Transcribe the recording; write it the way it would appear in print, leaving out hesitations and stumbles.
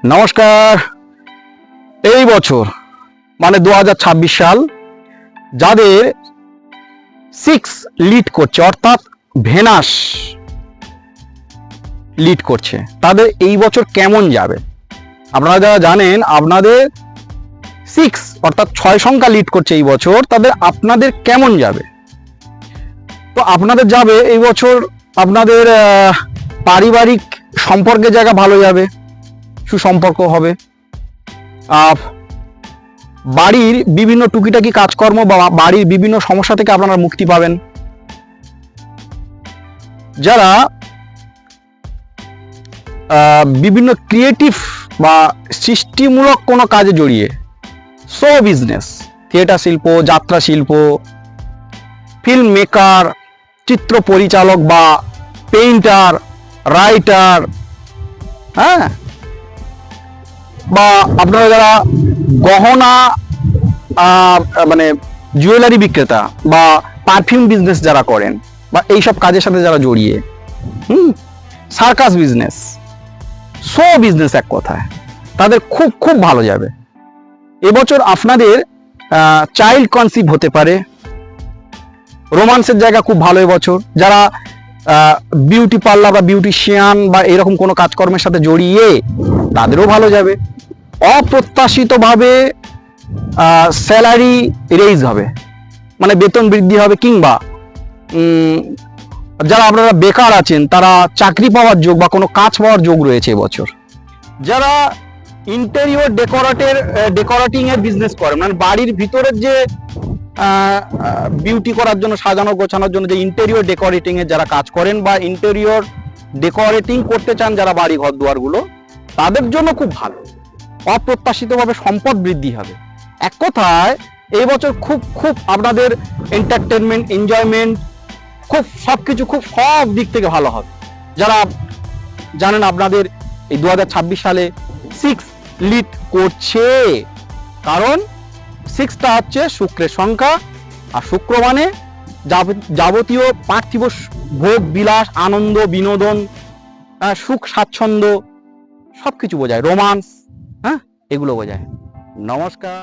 নমস্কার। এই বছর মানে 2026 সাল যাদের 6 লিড করছে অর্থাৎ ভেনাস লিড করছে তাদের এই বছর কেমন যাবে? আপনারা যারা জানেন আপনাদের 6 অর্থাৎ 6 সংখ্যা লিড করছে এই বছর, তাদের আপনাদের কেমন যাবে? তো আপনাদের যাবে এই বছর আপনাদের পারিবারিক সম্পর্কের জায়গা ভালো যাবে, সুসম্পর্ক হবে। বাড়ির বিভিন্ন টুকিটাকি কাজকর্ম বা বাড়ির বিভিন্ন সমস্যা থেকে আপনারা মুক্তি পাবেন। যারা বিভিন্ন ক্রিয়েটিভ বা সৃষ্টিমূলক কোনো কাজে জড়িয়ে, শো বিজনেস, থিয়েটার শিল্প, যাত্রা শিল্প, ফিল্ম মেকার, চিত্র পরিচালক বা পেইন্টার, রাইটার, হ্যাঁ, বা আপনারা যারা গহনা মানে জুয়েলারি বিক্রেতা বা পারফিউম বিজনেস যারা করেন বা এইসব কাজের সাথে যারা জড়িয়ে, সার্কাস বিজনেস, শো বিজনেস, এক কথায় তাদের খুব খুব ভালো যাবে। এবছর আপনাদের চাইল্ড কনসিভ হতে পারে, রোমান্সের জায়গা খুব ভালো এবছর। যারা বিউটি পার্লার বা বিউটিশিয়ান বা এরকম কোনো কাজকর্মের সাথে জড়িয়ে তাদেরও ভালো যাবে। অপ্রত্যাশিতভাবে স্যালারি রেইজ হবে, মানে বেতন বৃদ্ধি হবে, কিংবা যারা আপনারা বেকার আছেন তারা চাকরি পাওয়ার যোগ বা কোনো কাজ পাওয়ার যোগ রয়েছে এবছর। যারা ইন্টেরিয়র ডেকোরেটিং এর বিজনেস করেন, মানে বাড়ির ভিতরের যে বিউটি করার জন্য, সাজানো গোছানোর জন্য যে ইন্টেরিয়র ডেকোরেটিং এর যারা কাজ করেন বা ইন্টেরিয়র ডেকোরেটিং করতে চান যারা বাড়ি ঘর দুয়ারগুলো, তাদের জন্য খুব ভালো। অপ্রত্যাশিতভাবে সম্পদ বৃদ্ধি হবে। এক কথায় এই বছর খুব খুব আপনাদের এন্টারটেনমেন্ট, এনজয়মেন্ট, খুব সবকিছু খুব সব দিক থেকে ভালো হবে। যারা জানেন আপনাদের এই 2026 সালে 6 লিড করছে, কারণ 6টা হচ্ছে শুক্রের সংখ্যা, আর শুক্র মানে যাবতীয় পার্থিব ভোগ বিলাস, আনন্দ, বিনোদন, সুখ স্বাচ্ছন্দ্য সবকিছু বোঝায়, রোমান্স, হ্যাঁ, এগুলো বোঝায়। নমস্কার।